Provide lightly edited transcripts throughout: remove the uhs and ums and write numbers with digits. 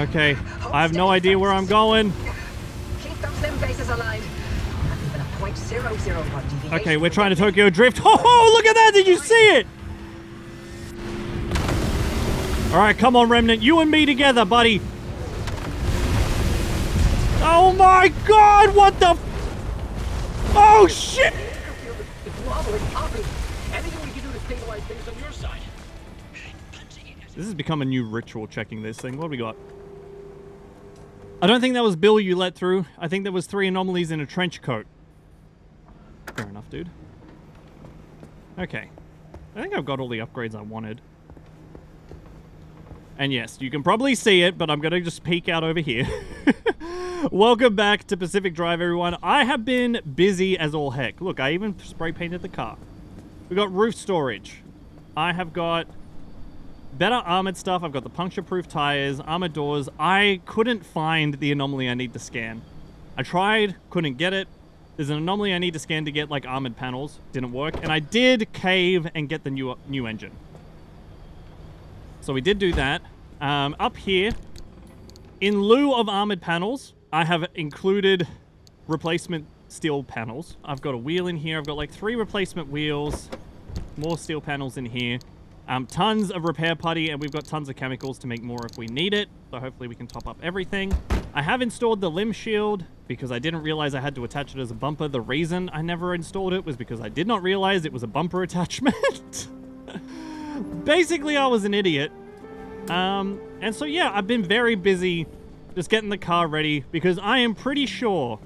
Okay, I have no idea where I'm going. Keep those limb bases aligned. That's even a 0.001 deviation. Okay, we're trying to Tokyo Drift. Oh, look at that! Did you see it? All right, come on, Remnant. You and me together, buddy. Oh my God! What the? Oh shit! It's wobbling, popping. Anything we can do to stabilize things on your side. This has become a new ritual, checking this thing. What do we got? I don't think that was Bill you let through. I think there was 3 anomalies in a trench coat. Fair enough, dude. Okay. I think I've got all the upgrades I wanted. And yes, you can probably see it, but I'm going to just peek out over here. Welcome back to Pacific Drive, everyone. I have been busy as all heck. Look, I even spray painted the car. We got roof storage. I have got better armored stuff. I've got the puncture-proof tires, armored doors. I couldn't find the anomaly I need to scan. I tried, couldn't get it. There's an anomaly I need to scan to get, like, armored panels. Didn't work. And I did cave and get the new engine. So we did do that. Up here, in lieu of armored panels, I have included replacement steel panels. I've got a wheel in here. I've got, like, 3 replacement wheels. More steel panels in here. Tons of repair putty, and we've got tons of chemicals to make more if we need it. So hopefully we can top up everything. I have installed the limb shield because I didn't realize I had to attach it as a bumper. The reason I never installed it was because I did not realize it was a bumper attachment. Basically, I was an idiot. And so yeah, I've been very busy just getting the car ready because I am pretty sure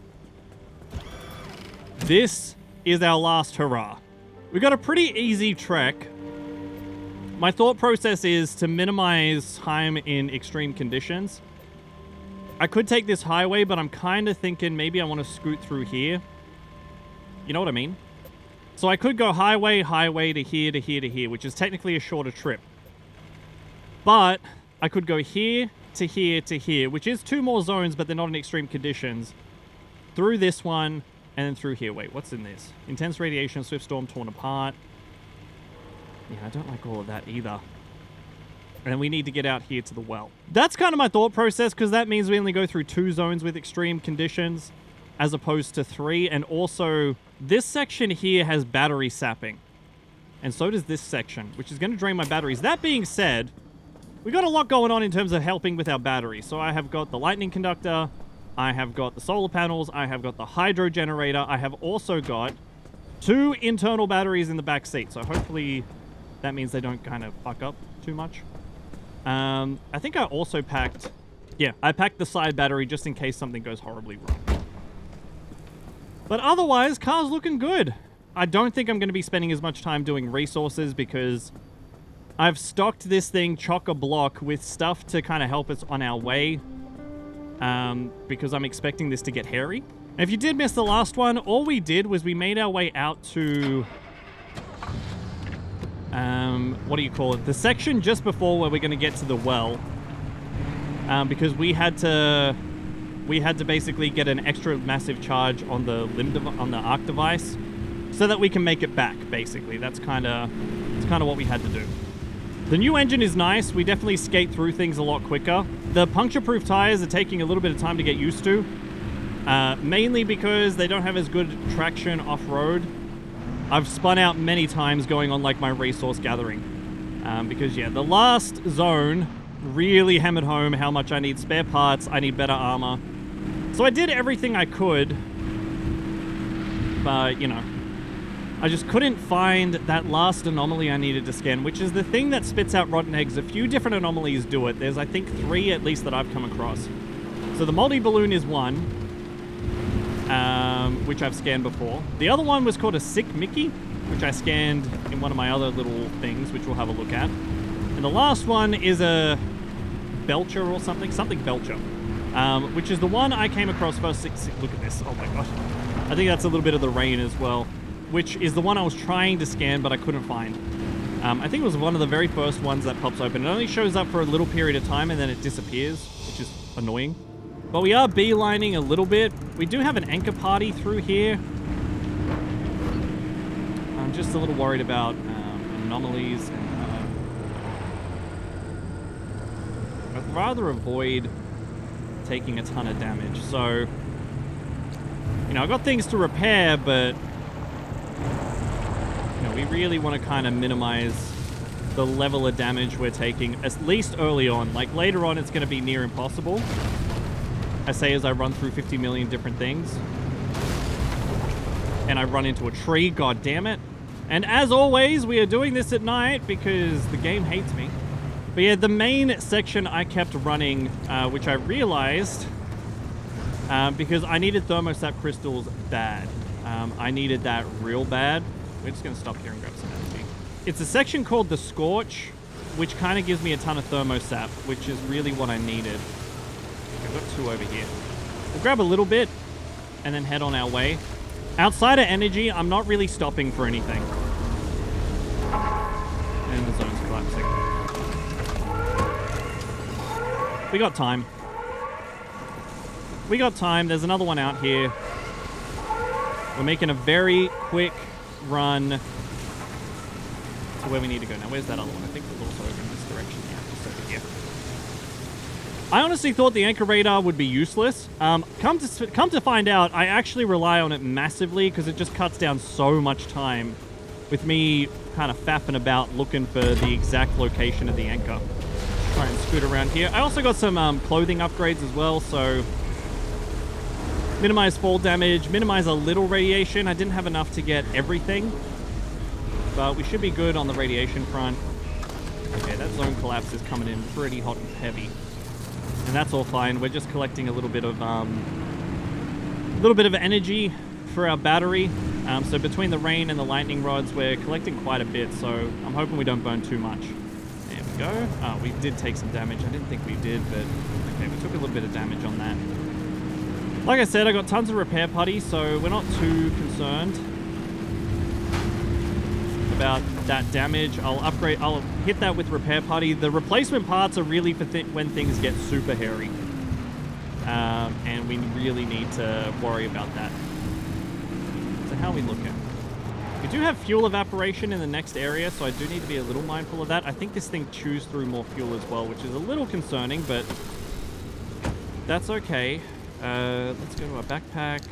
this is our last hurrah. We got a pretty easy trek. My thought process is to minimize time in extreme conditions. I could take this highway, but I'm kind of thinking maybe I want to scoot through here. You know what I mean? So I could go highway to here, to here, to here, which is technically a shorter trip. But I could go here, to here, to here, which is 2 more zones, but they're not in extreme conditions. Through this one, and then through here. Wait, what's in this? Intense radiation, swift storm, torn apart. Yeah, I don't like all of that either. And we need to get out here to the well. That's kind of my thought process, because that means we only go through 2 zones with extreme conditions, as opposed to 3. And also, this section here has battery sapping. And so does this section, which is going to drain my batteries. That being said, we got a lot going on in terms of helping with our batteries. So I have got the lightning conductor, I have got the solar panels, I have got the hydro generator, I have also got 2 internal batteries in the back seat. So hopefully that means they don't kind of fuck up too much. I think I also packed... Yeah, I packed the side battery just in case something goes horribly wrong. But otherwise, car's looking good. I don't think I'm going to be spending as much time doing resources because I've stocked this thing chock-a-block with stuff to kind of help us on our way. Because I'm expecting this to get hairy. And if you did miss the last one, all we did was we made our way out to... what do you call it? The section just before where we're going to get to the well. Because we had to basically get an extra massive charge on the arc device so that we can make it back, basically. That's kind of what we had to do. The new engine is nice. We definitely skate through things a lot quicker. The puncture-proof tires are taking a little bit of time to get used to. Mainly because they don't have as good traction off-road. I've spun out many times going on like my resource gathering. Because yeah, the last zone really hammered home how much I need spare parts, I need better armor. So I did everything I could. But, you know, I just couldn't find that last anomaly I needed to scan, which is the thing that spits out rotten eggs. A few different anomalies do it. There's, I think, 3 at least that I've come across. So the multi-balloon is one, which I've scanned before. The other one was called a sick Mickey, which I scanned in one of my other little things, which we'll have a look at. And the last one is a Belcher or something Belcher, which is the one I came across first. Look at this. Oh my gosh. I think that's a little bit of the rain as well, which is the one I was trying to scan, but I couldn't find. I think it was one of the very first ones that pops open. It only shows up for a little period of time and then it disappears, which is annoying. But we are beelining a little bit. We do have an anchor party through here. I'm just a little worried about anomalies. I'd rather avoid taking a ton of damage. So, you know, I've got things to repair, but, you know, we really want to kind of minimize the level of damage we're taking, at least early on. Like, later on, it's going to be near impossible. I say as I run through 50 million different things. And I run into a tree, god damn it. And as always, we are doing this at night because the game hates me. But yeah, the main section I kept running, which I realized, because I needed thermostat crystals bad. I needed that real bad. We're just going to stop here and grab some energy. It's a section called the Scorch, which kind of gives me a ton of thermosap, which is really what I needed. I've got 2 over here. We'll grab a little bit and then head on our way. Outside of energy, I'm not really stopping for anything. And the zone's collapsing. We got time. We got time. There's another one out here. We're making a very quick run to where we need to go. Now, where's that other one? I think it's also over in this direction. Yeah, just over here. I honestly thought the anchor radar would be useless. Come to find out, I actually rely on it massively because it just cuts down so much time with me kind of faffing about looking for the exact location of the anchor. Try and scoot around here. I also got some clothing upgrades as well, so minimize fall damage, minimize a little radiation. I didn't have enough to get everything, but we should be good on the radiation front. Okay, that zone collapse is coming in pretty hot and heavy. And that's all fine. We're just collecting a little bit of energy for our battery. So between the rain and the lightning rods, we're collecting quite a bit. So I'm hoping we don't burn too much. There we go. Oh, we did take some damage. I didn't think we did, but okay, we took a little bit of damage on that. Like I said, I got tons of repair putty, so we're not too concerned about that damage. I'll hit that with repair putty. The replacement parts are really for when things get super hairy. And we really need to worry about that. So how are we looking? We do have fuel evaporation in the next area, so I do need to be a little mindful of that. I think this thing chews through more fuel as well, which is a little concerning, but that's okay. Let's go to our backpack.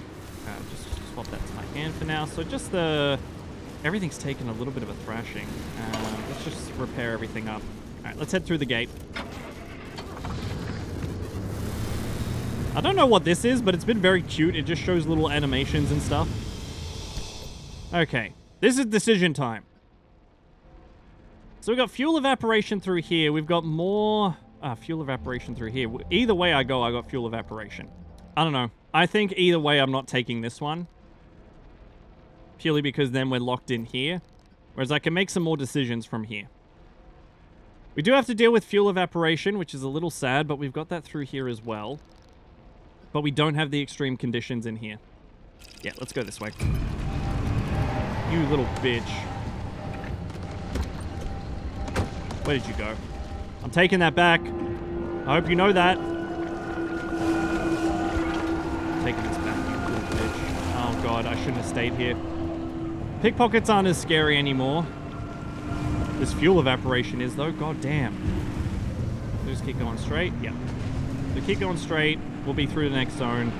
Just swap that to my hand for now. So just everything's taken a little bit of a thrashing. Let's just repair everything up. All right, let's head through the gate. I don't know what this is, but it's been very cute. It just shows little animations and stuff. Okay, this is decision time. So we've got fuel evaporation through here. We've got more fuel evaporation through here. Either way I go, I got fuel evaporation. I don't know. I think either way I'm not taking this one. Purely because then we're locked in here. Whereas I can make some more decisions from here. We do have to deal with fuel evaporation, which is a little sad, but we've got that through here as well. But we don't have the extreme conditions in here. Yeah, let's go this way. You little bitch. Where did you go? I'm taking that back. I hope you know that. Taking this back, you little bitch. Oh god, I shouldn't have stayed here. Pickpockets aren't as scary anymore. This fuel evaporation is, though. God damn. We'll just keep going straight. Yep. So keep going straight. We'll be through the next zone.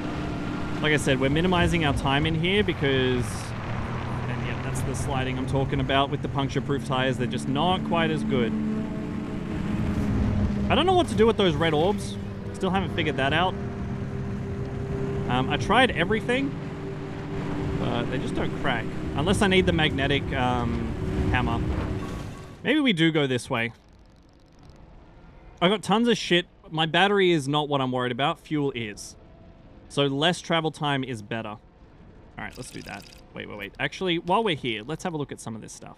Like I said, we're minimizing our time in here because... And yeah, that's the sliding I'm talking about with the puncture-proof tires. They're just not quite as good. I don't know what to do with those red orbs. Still haven't figured that out. I tried everything, but they just don't crack. Unless I need the magnetic hammer. Maybe we do go this way. I got tons of shit. My battery is not what I'm worried about. Fuel is. So less travel time is better. All right, let's do that. Wait. Actually, while we're here, let's have a look at some of this stuff.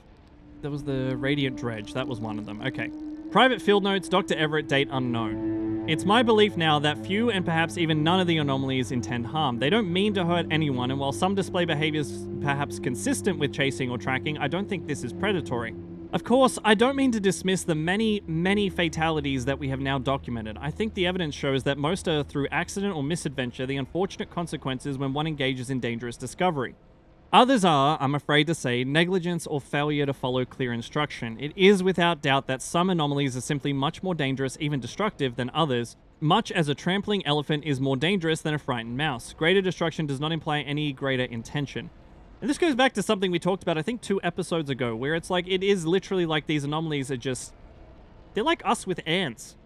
There was the Radiant Dredge. That was one of them. Okay. Private field notes, Dr. Everett, date unknown. It's my belief now that few and perhaps even none of the anomalies intend harm. They don't mean to hurt anyone, and while some display behaviors perhaps consistent with chasing or tracking, I don't think this is predatory. Of course, I don't mean to dismiss the many fatalities that we have now documented. I think the evidence shows that most are through accident or misadventure, the unfortunate consequences when one engages in dangerous discovery. Others are, I'm afraid to say, negligence or failure to follow clear instruction. It is without doubt that some anomalies are simply much more dangerous, even destructive, than others, much as a trampling elephant is more dangerous than a frightened mouse. Greater destruction does not imply any greater intention. And this goes back to something we talked about, I think 2 episodes ago, where it's like, it is literally like these anomalies are just, they're like us with ants.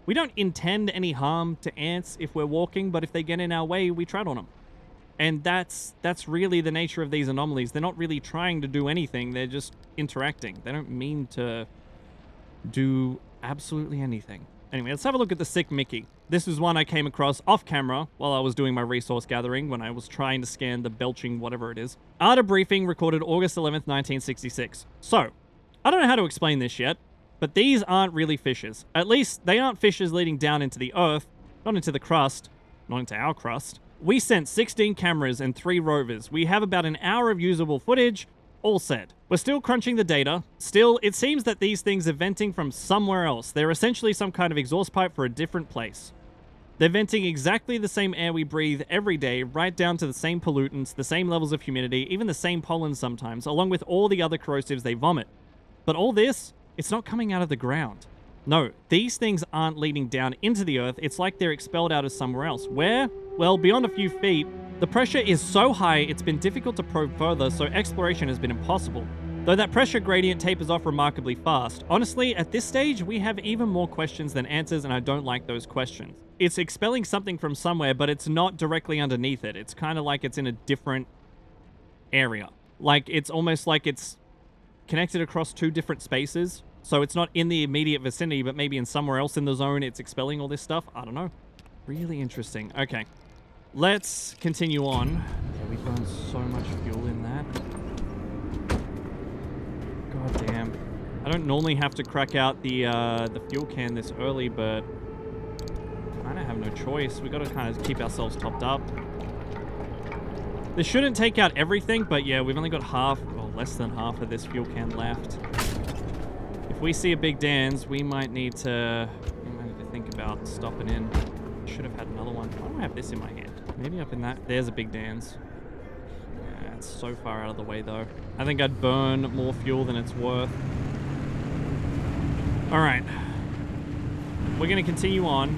We don't intend any harm to ants if we're walking, but if they get in our way, we tread on them. And that's really the nature of these anomalies. They're not really trying to do anything. They're just interacting. They don't mean to do absolutely anything. Anyway, let's have a look at the sick Mickey. This is one I came across off camera while I was doing my resource gathering when I was trying to scan the belching whatever it is. Arda briefing recorded August 11th, 1966. So, I don't know how to explain this yet, but these aren't really fissures. At least, they aren't fissures leading down into the earth, not into the crust, not into our crust. We sent 16 cameras and 3 rovers. We have about an hour of usable footage, all set. We're still crunching the data. Still, it seems that these things are venting from somewhere else. They're essentially some kind of exhaust pipe for a different place. They're venting exactly the same air we breathe every day, right down to the same pollutants, the same levels of humidity, even the same pollen sometimes, along with all the other corrosives they vomit. But all this, it's not coming out of the ground. No, these things aren't leading down into the earth. It's like they're expelled out of somewhere else. Where? Well, beyond a few feet. The pressure is so high, it's been difficult to probe further, so exploration has been impossible. Though that pressure gradient tapers off remarkably fast. Honestly, at this stage, we have even more questions than answers, and I don't like those questions. It's expelling something from somewhere, but it's not directly underneath it. It's kind of like it's in a different area. Like, it's almost like it's connected across 2 different spaces. So it's not in the immediate vicinity, but maybe in somewhere else in the zone it's expelling all this stuff. I don't know. Really interesting. Okay. Let's continue on. Yeah, we burned so much fuel in that. God damn. I don't normally have to crack out the fuel can this early, but I kind of have no choice. We got to kind of keep ourselves topped up. This shouldn't take out everything, but yeah, we've only got half, or less than half of this fuel can left. If we see a big Dan's, we might need to think about stopping in. Should have had another one. Why do I have this in my hand? Maybe up in that. There's a big Dan's. Yeah, it's so far out of the way, though. I think I'd burn more fuel than it's worth. All right. We're going to continue on.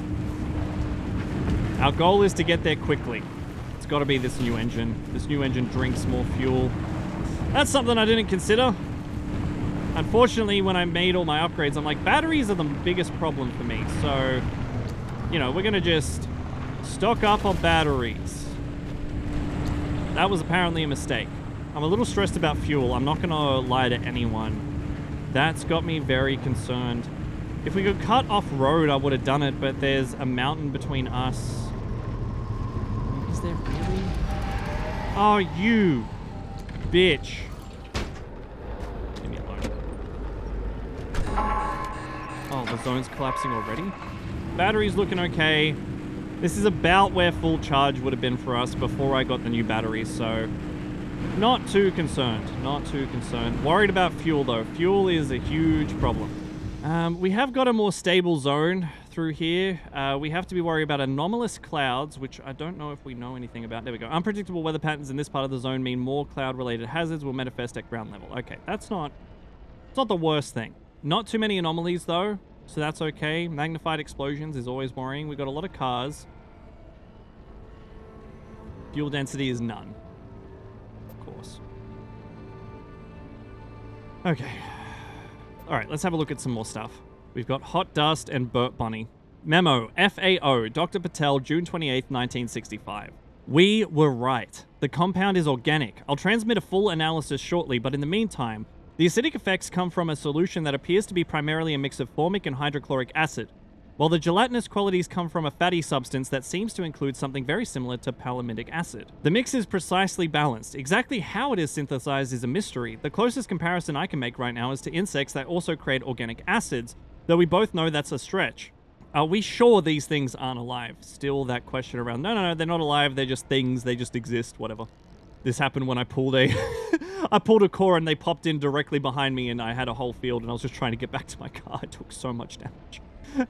Our goal is to get there quickly. It's got to be this new engine. This new engine drinks more fuel. That's something I didn't consider. Unfortunately, when I made all my upgrades, I'm like, batteries are the biggest problem for me. So, you know, we're going to just stock up on batteries. That was apparently a mistake. I'm a little stressed about fuel. I'm not going to lie to anyone. That's got me very concerned. If we could cut off-road, I would have done it, but there's a mountain between us. Is there really? Oh, you bitch. Oh, the zone's collapsing already? Battery's looking okay. This is about where full charge would have been for us before I got the new batteries, so not too concerned. Not too concerned. Worried about fuel, though. Fuel is a huge problem. We have got a more stable zone through here. We have to be worried about anomalous clouds, which I don't know if we know anything about. There we go. Unpredictable weather patterns in this part of the zone mean more cloud-related hazards will manifest at ground level. Okay, it's not the worst thing. Not too many anomalies, though, so that's okay. Magnified explosions is always worrying. We've got a lot of cars. Fuel density is none. Of course. Okay. All right, let's have a look at some more stuff. We've got Hot Dust and Burt Bunny. Memo, FAO, Dr. Patel, June 28th, 1965. We were right. The compound is organic. I'll transmit a full analysis shortly, but in the meantime, the acidic effects come from a solution that appears to be primarily a mix of formic and hydrochloric acid, while the gelatinous qualities come from a fatty substance that seems to include something very similar to palmitic acid. The mix is precisely balanced. Exactly how it is synthesized is a mystery. The closest comparison I can make right now is to insects that also create organic acids, though we both know that's a stretch. Are we sure these things aren't alive? Still that question around, no, they're not alive, they're just things, they just exist, whatever. This happened when I pulled a I pulled a core and they popped in directly behind me and I had a whole field and I was just trying to get back to my car. I took so much damage.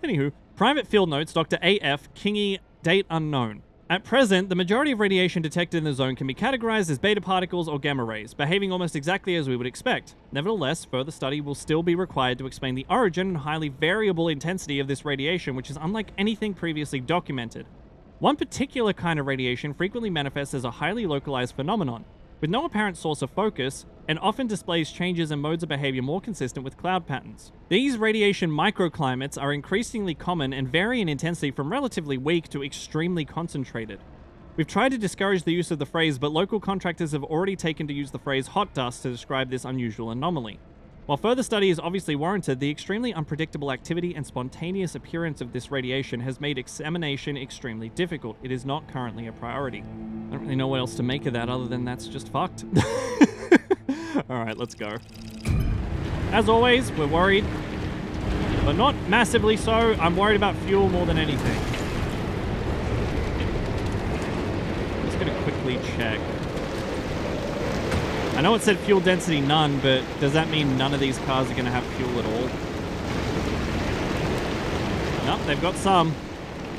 Anywho, private field notes, Dr. A.F. Kingy, date unknown. At present, the majority of radiation detected in the zone can be categorized as beta particles or gamma rays, behaving almost exactly as we would expect. Nevertheless, further study will still be required to explain the origin and highly variable intensity of this radiation, which is unlike anything previously documented. One particular kind of radiation frequently manifests as a highly localized phenomenon, with no apparent source of focus, and often displays changes in modes of behavior more consistent with cloud patterns. These radiation microclimates are increasingly common and vary in intensity from relatively weak to extremely concentrated. We've tried to discourage the use of the phrase, but local contractors have already taken to use the phrase hot dust to describe this unusual anomaly. While further study is obviously warranted, the extremely unpredictable activity and spontaneous appearance of this radiation has made examination extremely difficult. It is not currently a priority. I don't really know what else to make of that other than that's just fucked. Alright, let's go. As always, we're worried, but not massively so. I'm worried about fuel more than anything. I'm just gonna quickly check. I know it said fuel density none, but does that mean none of these cars are going to have fuel at all? Nope, they've got some.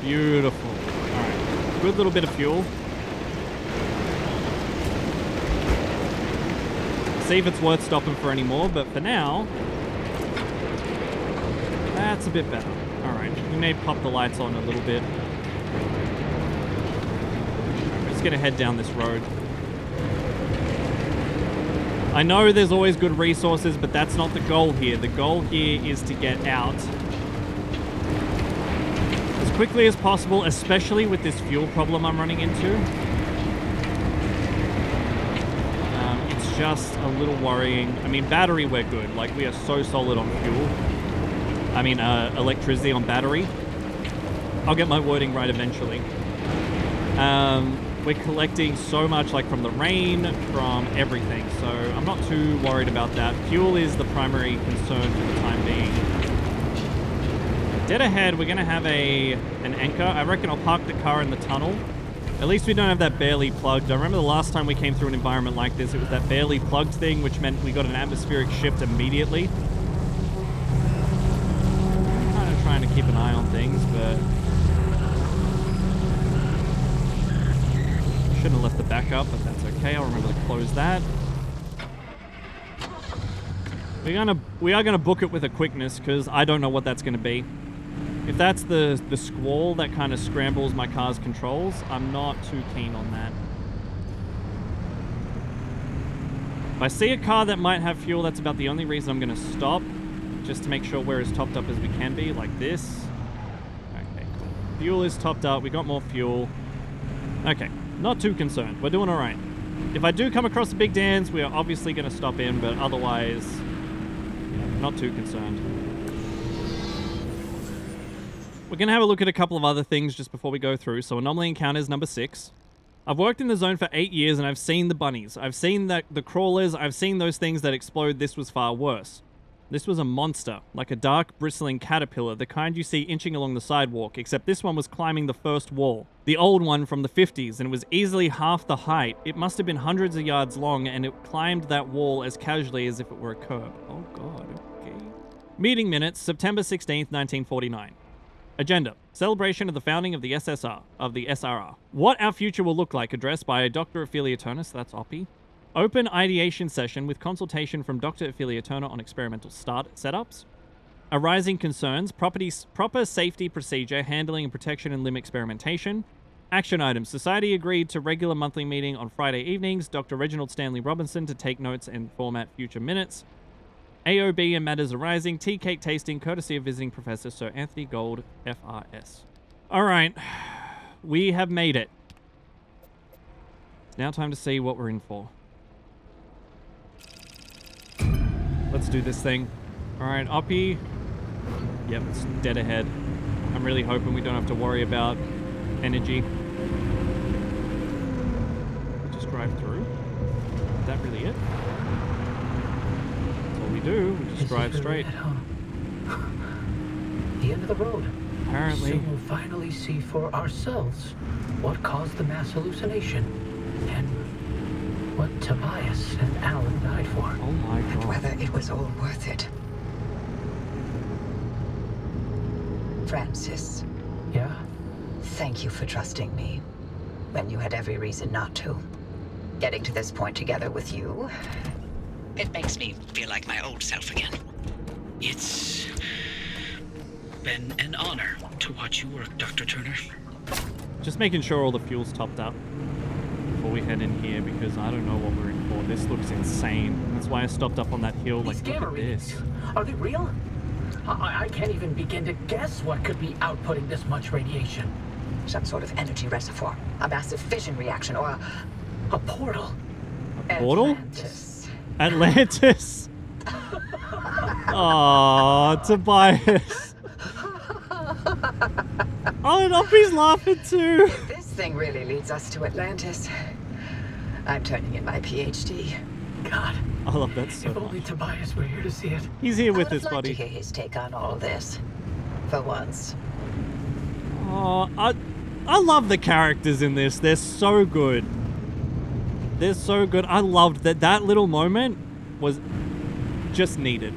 Beautiful. Alright, good little bit of fuel. See if it's worth stopping for any more, but for now, that's a bit better. Alright, we may pop the lights on a little bit. We're just going to head down this road. I know there's always good resources, but that's not the goal here. The goal here is to get out as quickly as possible, especially with this fuel problem I'm running into. It's just a little worrying. I mean, battery, we're good. Like, we are so solid on fuel. I mean, electricity on battery. I'll get my wording right eventually. We're collecting so much, like, from the rain, from everything, so I'm not too worried about that. Fuel is the primary concern for the time being. Dead ahead, we're going to have an anchor. I reckon I'll park the car in the tunnel. At least we don't have that barely plugged. I remember the last time we came through an environment like this, it was that barely plugged thing, which meant we got an atmospheric shift immediately. I'm kind of trying to keep an eye on things, but shouldn't have left the backup, but that's okay. I'll remember to close that. We are gonna book it with a quickness because I don't know what that's gonna be. If that's the squall that kind of scrambles my car's controls, I'm not too keen on that. If I see a car that might have fuel, that's about the only reason I'm gonna stop, just to make sure we're as topped up as we can be, like this. Okay, cool. Fuel is topped up. We got more fuel. Okay. Not too concerned. We're doing all right. If I do come across the big dams, we are obviously going to stop in, but otherwise, yeah, not too concerned. We're going to have a look at a couple of other things just before we go through. So anomaly encounters number 6. I've worked in the zone for 8 years and I've seen the bunnies. I've seen the crawlers. I've seen those things that explode. This was far worse. This was a monster, like a dark, bristling caterpillar, the kind you see inching along the sidewalk, except this one was climbing the first wall. The old one from the 50s, and it was easily half the height. It must have been hundreds of yards long, and it climbed that wall as casually as if it were a curb. Oh god, okay. Meeting minutes, September 16th, 1949. Agenda: celebration of the founding of the SRR. What our future will look like, addressed by Dr. Ophelia Turner, so that's Oppie. Open ideation session with consultation from Dr. Ophelia Turner on experimental setups. Arising concerns, proper safety procedure, handling and protection and limb experimentation. Action items. Society agreed to regular monthly meeting on Friday evenings. Dr. Reginald Stanley Robinson to take notes and format future minutes. AOB and matters arising. Tea cake tasting courtesy of visiting Professor Sir Anthony Gold, FRS. Alright. We have made it. It's now time to see what we're in for. Let's do this thing. Alright, Oppie. Yep, it's dead ahead. I'm really hoping we don't have to worry about energy. Just drive through. Is that really it? That's all we do. We just drive straight. The end of the road. Apparently. Soon we'll finally see for ourselves what caused the mass hallucination and what Tobias and Alan died for. Oh my god. And whether it was all worth it. Francis. Yeah? Thank you for trusting me. when you had every reason not to. Getting to this point together with you, it makes me feel like my old self again. It's been an honor to watch you work, Dr. Turner. Just making sure all the fuel's topped up before we head in here, because I don't know what we're in for. This looks insane. That's why I stopped up on that hill. These Like, look gamma at readings, this. are they real? I can't even begin to guess what could be outputting this much radiation. Some sort of energy reservoir, a massive fission reaction, or A portal. A portal? Atlantis. Atlantis. Aw, Tobias. Oh, and Uppy's laughing too. This thing really leads us to Atlantis. I'm turning in my PhD. God, I love that so if only much. Tobias were here to see it. He's here with I would his like buddy. to hear his take on all this. For once. Oh, I love the characters in this. They're so good. They're so good. I loved that little moment was just needed.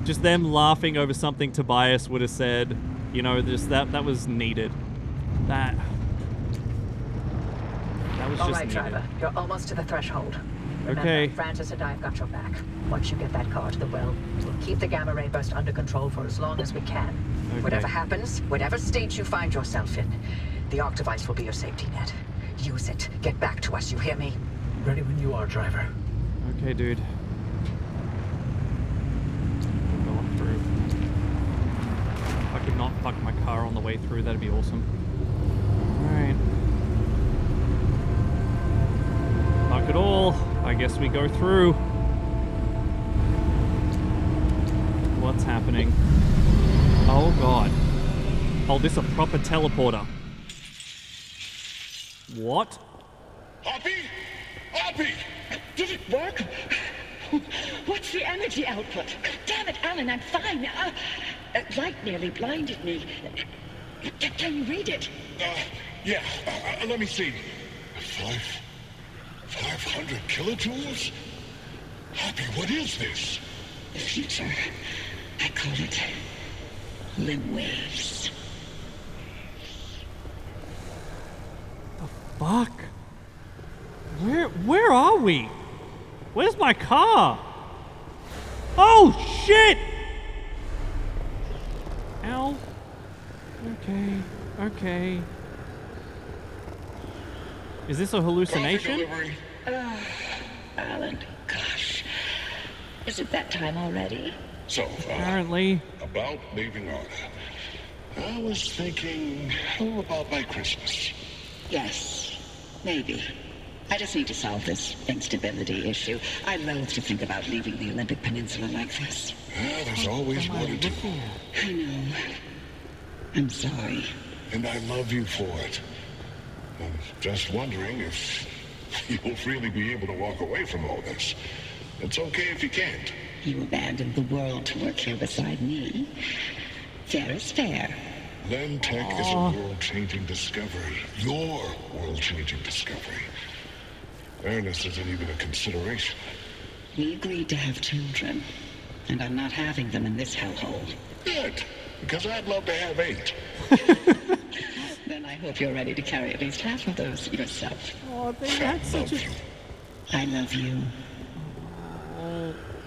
Just them laughing over something Tobias would have said. You know, just that was needed. That was All just right, needed. driver. You're almost to the threshold. Remember, Okay. Francis and I have got your back. Once you get that car to the well, we'll keep the gamma ray burst under control for as long as we can. Okay. Whatever happens, whatever state you find yourself in, the arc device will be your safety net. Use it. Get back to us, you hear me? Ready when you are, driver. Okay, dude. Going through. If I could not fuck my car on the way through, that'd be awesome. Alright. Fuck it all. I guess we go through. What's happening? Oh god. Oh, this is a proper teleporter. What? Hoppy? Hoppy! Did it work? What's the energy output? Damn it, Alan, I'm fine. Light nearly blinded me. Can you read it? Yeah, let me see. 500 kilojoules? Hoppy, what is this? The future. I call it limb waves. Fuck. Where are we? Where's my car? Oh shit! Ow. Okay. Is this a hallucination? Coffee delivery. Alan, gosh. Is it that time already? So, Apparently. about leaving Arda. I was thinking, how about by Christmas? Yes, maybe. I just need to solve this instability issue. I loathe to think about leaving the Olympic Peninsula like this. There's always Am I more to do. looking at? I know. I'm sorry. And I love you for it. I'm just wondering if you'll really be able to walk away from all this. It's okay if you can't. You abandoned the world to work here beside me. Fair is fair. Len Tech is a world-changing discovery. Your world-changing discovery. Fairness isn't even a consideration. We agreed to have children, and I'm not having them in this hellhole. Good, because I'd love to have 8. Then I hope you're ready to carry at least half of those yourself. Oh, they had such a... I love you.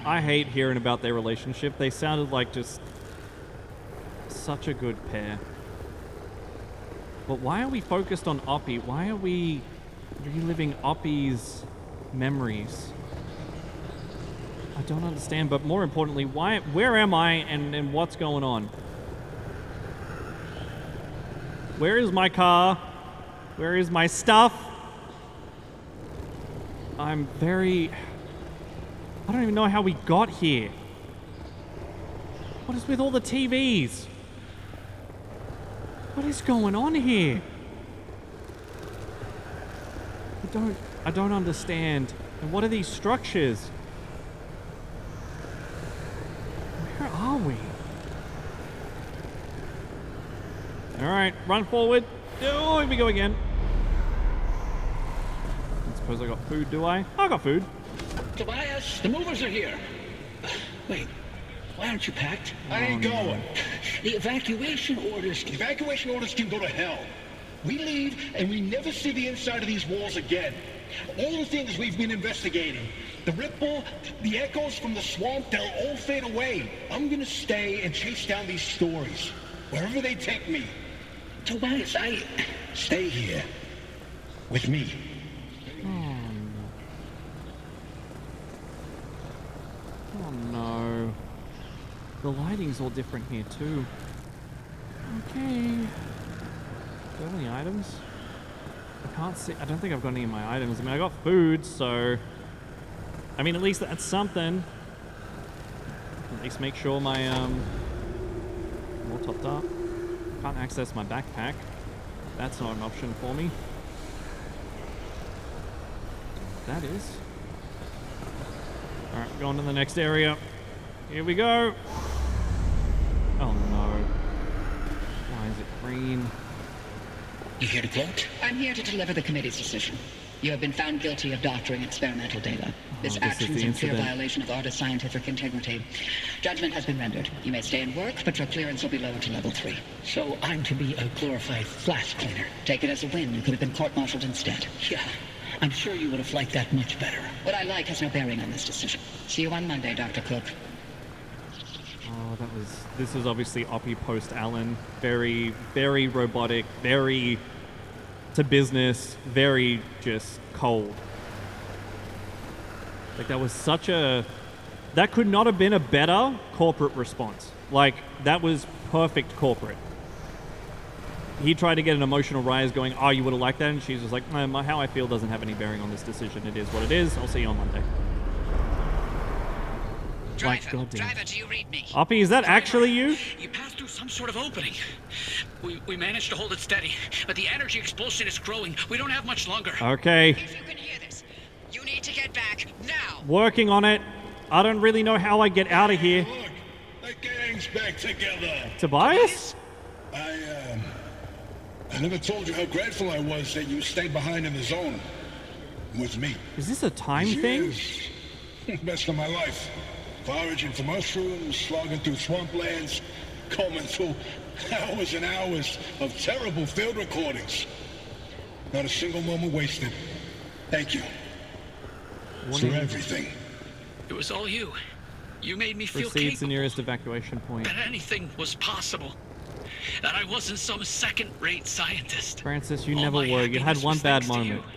I hate hearing about their relationship. They sounded like just such a good pair. But why are we focused on Oppie? Why are we reliving Oppie's memories? I don't understand, but more importantly, where am I and what's going on? Where is my car? Where is my stuff? I don't even know how we got here. What is with all the TVs? What is going on here? I don't understand. And what are these structures? Where are we? Alright, run forward. Oh, here we go again. I suppose I got food, do I? I got food. Tobias, the movers are here. Wait, why aren't you packed? I ain't going. The evacuation orders. Evacuation orders can go to hell. We leave, and we never see the inside of these walls again. All the things we've been investigating, the ripple, the echoes from the swamp, they'll all fade away. I'm gonna stay and chase down these stories, wherever they take me. Tobias, Stay here. With me. Oh no. The lighting's all different here too. Okay. Do I have any items? I can't see. I don't think I've got any of my items. I mean, I got food, so... I mean, at least that's something. At least make sure my, all topped up. Can't access my backpack. That's not an option for me. That is. Alright, going to the next area. Here we go. Oh no. Why is it green? you here to quote? I'm here to deliver the committee's decision. You have been found guilty of doctoring experimental data. This action is in clear violation of Arda's scientific integrity. Judgment has been rendered. You may stay and work, but your clearance will be lowered to level 3. So I'm to be a glorified flash cleaner. Take it as a win. You could have been court-martialed instead. Yeah, I'm sure you would have liked that much better. What I like has no bearing on this decision. See you on Monday, Dr. Cook. Oh, this is obviously Oppie post-Alan. Very, very robotic, very to business, very just cold. Like, that was such a... That could not have been a better corporate response. Like, that was perfect corporate. He tried to get an emotional rise going, oh, you would have liked that? And she's just like, how I feel doesn't have any bearing on this decision. It is what it is. I'll see you on Monday. Driver, do you read me? Oppie, is that actually you? You passed through some sort of opening. We managed to hold it steady, but the energy expulsion is growing. We don't have much longer. Okay. If you can hear this, you need to get back now. Working on it. I don't really know how I get out of here. Look, the gang's back together. Tobias? I never told you how grateful I was that you stayed behind in the zone with me. Is this a time thing? Years. Best of my life. Foraging for mushrooms, slogging through swamplands, combing through hours and hours of terrible field recordings. Not a single moment wasted. Thank you for everything. It was all you. You made me feel Proceed to capable. nearest evacuation point. That anything was possible. That I wasn't some second-rate scientist. Francis, you All never my were. You had happiness one was bad thanks to you. moment.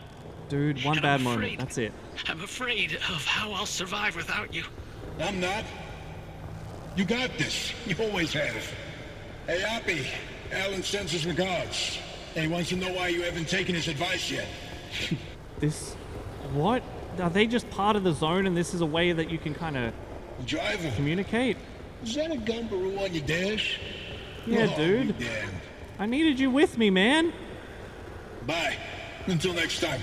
Dude, one And bad I'm moment. afraid- That's it. I'm afraid of how I'll survive without you. I'm not. You got this. You always have. Hey, Oppie. Alan sends his regards. And he wants to know why you haven't taken his advice yet. This... What? Are they just part of the zone and this is a way that you can kind of Driver, communicate? is that a gumbaroo on your dash? Yeah, Oh, dude. you damn. I needed you with me, man. Bye. Until next time.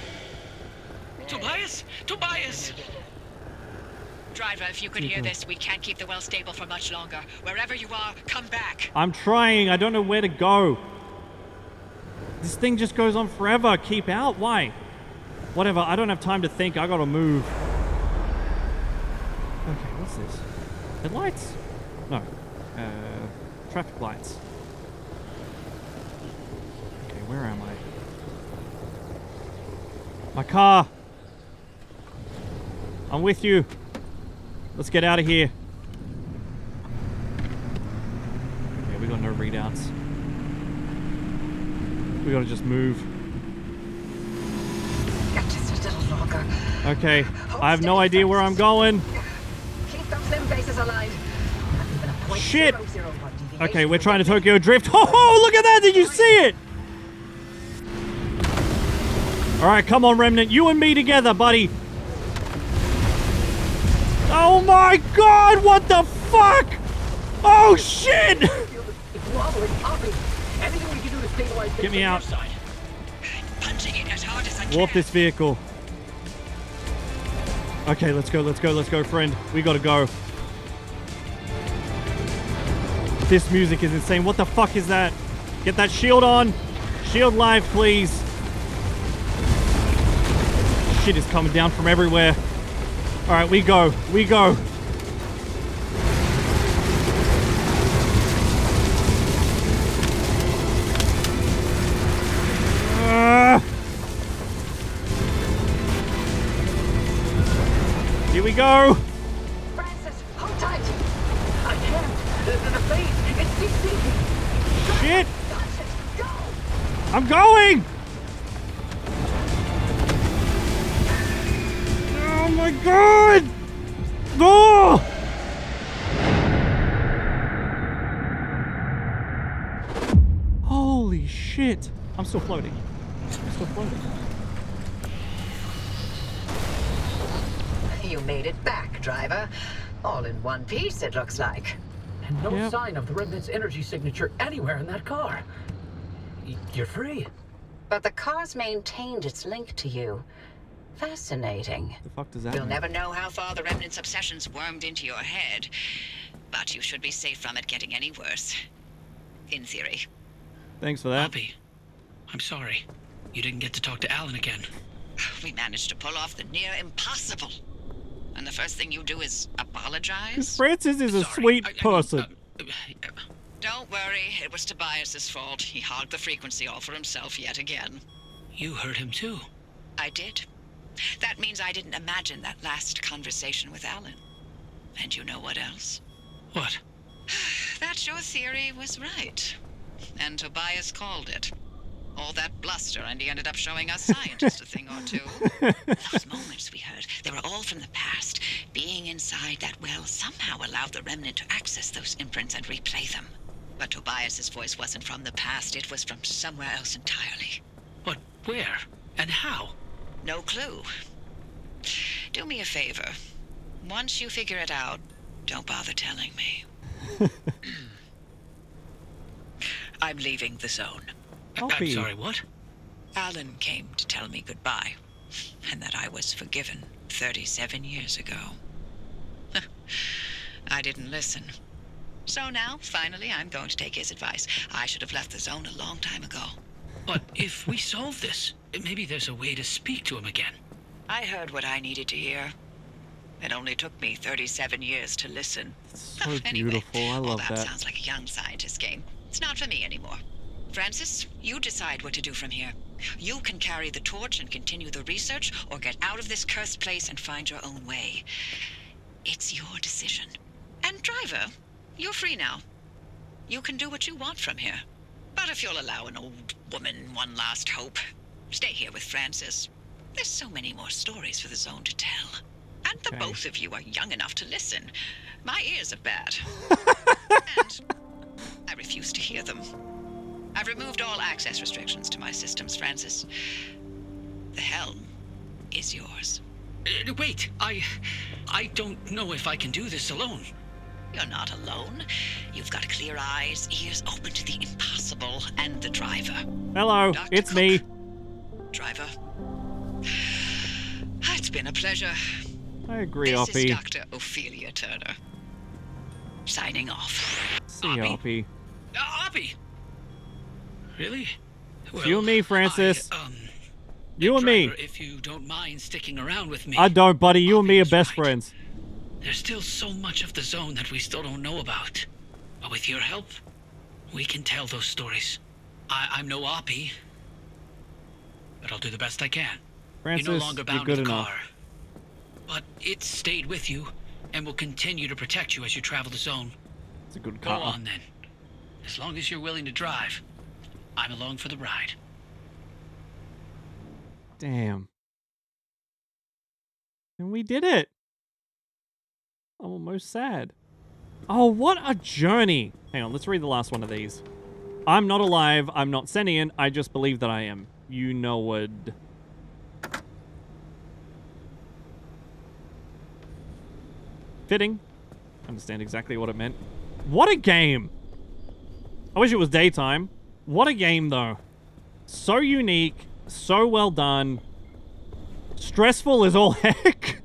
Tobias? Tobias! Driver, if you could hear this, we can't keep the well stable for much longer. Wherever you are, come back. I'm trying. I don't know where to go. This thing just goes on forever. Keep out? Why? Whatever. I don't have time to think. I gotta move. Okay, what's this? Headlights? No. Traffic lights. Okay, where am I? My car! I'm with you. Let's get out of here. Okay, we got no readouts. We gotta just move. Just a little longer. Okay, I have no idea where I'm going. Keep those limb bases aligned. Shit! Okay, we're trying to Tokyo Drift. Oh, look at that! Did you see it? Alright, come on, Remnant. You and me together, buddy. Oh my god, what the fuck? Oh shit! It's wobbling, Oppie. Anything we can do to stabilize things Get me on out. your side? Punching it as hard as I can. Warp this vehicle. Okay, let's go, friend. We gotta go. This music is insane. What the fuck is that? Get that shield on. Shield live, please. Shit is coming down from everywhere. Alright, we go. we go. Francis, hold tight. I can't. The phase, it's decreasing. Shit. Touch it. Go. I'm going. Oh my god. Oh. Holy shit. I'm still floating. You made it back, driver. All in one piece, it looks like. And no Yep. sign of the Remnant's energy signature anywhere in that car. You're free. But the car's maintained its link to you. Fascinating. The fuck does that You'll mean? never know how far the Remnant's obsessions wormed into your head, but you should be safe from it getting any worse. In theory. Thanks for that. Poppy, I'm sorry. You didn't get to talk to Alan again. We managed to pull off the near impossible. And the first thing you do is apologize? Francis is a Sorry. sweet I mean, person. Don't worry, it was Tobias's fault. He hogged the frequency all for himself yet again. You heard him too. I did. That means I didn't imagine that last conversation with Alan. And you know what else? What? That your theory was right. And Tobias called it. All that bluster, and he ended up showing us scientists a thing or two. Those moments we heard, they were all from the past. Being inside that well somehow allowed the Remnant to access those imprints and replay them. But Tobias's voice wasn't from the past, it was from somewhere else entirely. But where? And how? No clue. Do me a favor. Once you figure it out, don't bother telling me. I'm leaving the zone. I'm Poppy. sorry, what? Alan came to tell me goodbye, and that I was forgiven 37 years ago. I didn't listen. So now, finally, I'm going to take his advice. I should have left the zone a long time ago. But if we solve this, maybe there's a way to speak to him again. I heard what I needed to hear. It only took me 37 years to listen. So Anyway, beautiful. I all love that that. sounds like a young scientist game. It's not for me anymore. Francis, you decide what to do from here. You can carry the torch and continue the research, or get out of this cursed place and find your own way. It's your decision. And driver, you're free now. You can do what you want from here. But if you'll allow an old woman one last hope, stay here with Francis. There's so many more stories for the zone to tell. And the Okay. both of you are young enough to listen. My ears are bad. And I refuse to hear them. I've removed all access restrictions to my systems, Francis. The helm is yours. Wait, I don't know if I can do this alone. You're not alone. You've got clear eyes, ears open to the impossible, and the driver. Hello, Dr. it's Cook. me. Driver. It's been a pleasure. I agree, This is Oppie. Dr. Ophelia Turner. Signing off. See ya, Oppie. Oppie! Really? Well, You and me, Francis. I, You and me. driver, if you don't mind sticking around with me. I don't, buddy. You and me are Oppie's best right. friends. There's still so much of the zone that we still don't know about. But with your help, we can tell those stories. I'm no Oppie, but I'll do the best I can. Francis, You're no longer you're bound good to the enough. car. But it stayed with you, and will continue to protect you as you travel the zone. It's a good Go car. on then. As long as you're willing to drive, I'm along for the ride. Damn. And we did it. I'm almost sad. Oh, what a journey. Hang on, let's read the last one of these. I'm not alive. I'm not sentient. I just believe that I am. You know what? Fitting. Understand exactly what it meant. What a game. I wish it was daytime. What a game, though. So unique. So well done. Stressful as all heck.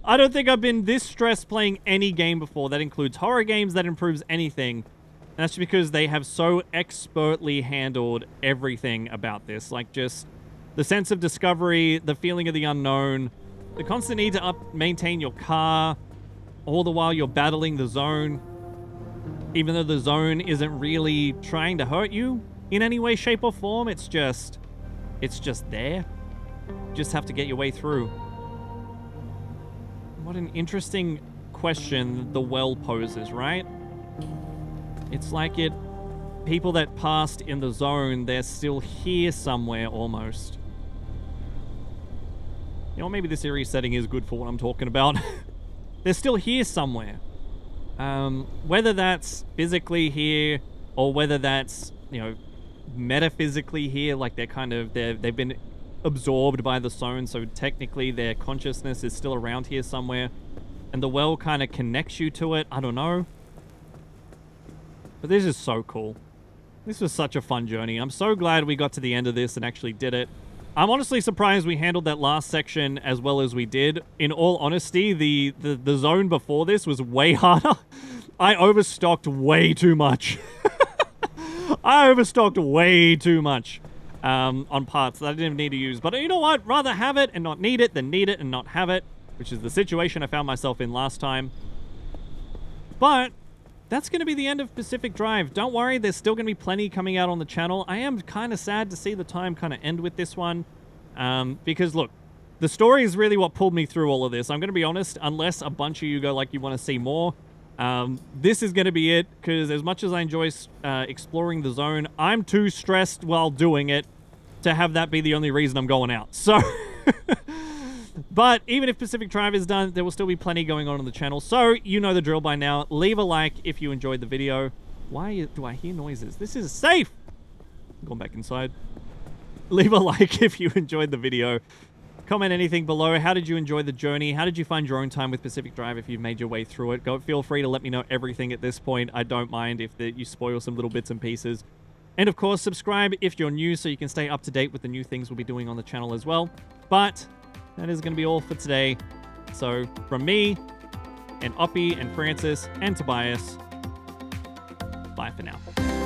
I don't think I've been this stressed playing any game before. That includes horror games, that improves anything. And that's because they have so expertly handled everything about this. Like, just the sense of discovery, the feeling of the unknown, the constant need to maintain your car, all the while you're battling the zone. Even though the zone isn't really trying to hurt you in any way, shape, or form, it's just there. You just have to get your way through. What an interesting question the well poses, right? It's like people that passed in the zone, they're still here somewhere almost. You know, maybe the series setting is good for what I'm talking about. They're still here somewhere. Whether that's physically here or whether that's, you know, metaphysically here, like they've been absorbed by the zone, so technically their consciousness is still around here somewhere, and the well kind of connects you to it. I don't know. But this is so cool. This was such a fun journey. I'm so glad we got to the end of this and actually did it. I'm honestly surprised we handled that last section as well as we did. In all honesty, the zone before this was way harder. I overstocked way too much. I overstocked way too much on parts that I didn't need to use. But you know what? Rather have it and not need it than need it and not have it, which is the situation I found myself in last time. But that's going to be the end of Pacific Drive. Don't worry, there's still going to be plenty coming out on the channel. I am kind of sad to see the time kind of end with this one. Because, look, the story is really what pulled me through all of this. I'm going to be honest, unless a bunch of you go like you want to see more, this is going to be it. Because as much as I enjoy exploring the zone, I'm too stressed while doing it to have that be the only reason I'm going out. So... But even if Pacific Drive is done, there will still be plenty going on the channel. So, you know the drill by now. Leave a like if you enjoyed the video. Why do I hear noises? This is safe! I'm going back inside. Leave a like if you enjoyed the video. Comment anything below. How did you enjoy the journey? How did you find your own time with Pacific Drive if you've made your way through it? Feel free to let me know everything at this point. I don't mind if you spoil some little bits and pieces. And of course, subscribe if you're new so you can stay up to date with the new things we'll be doing on the channel as well. But... that is going to be all for today. So, from me, and Oppie, and Francis, and Tobias, bye for now.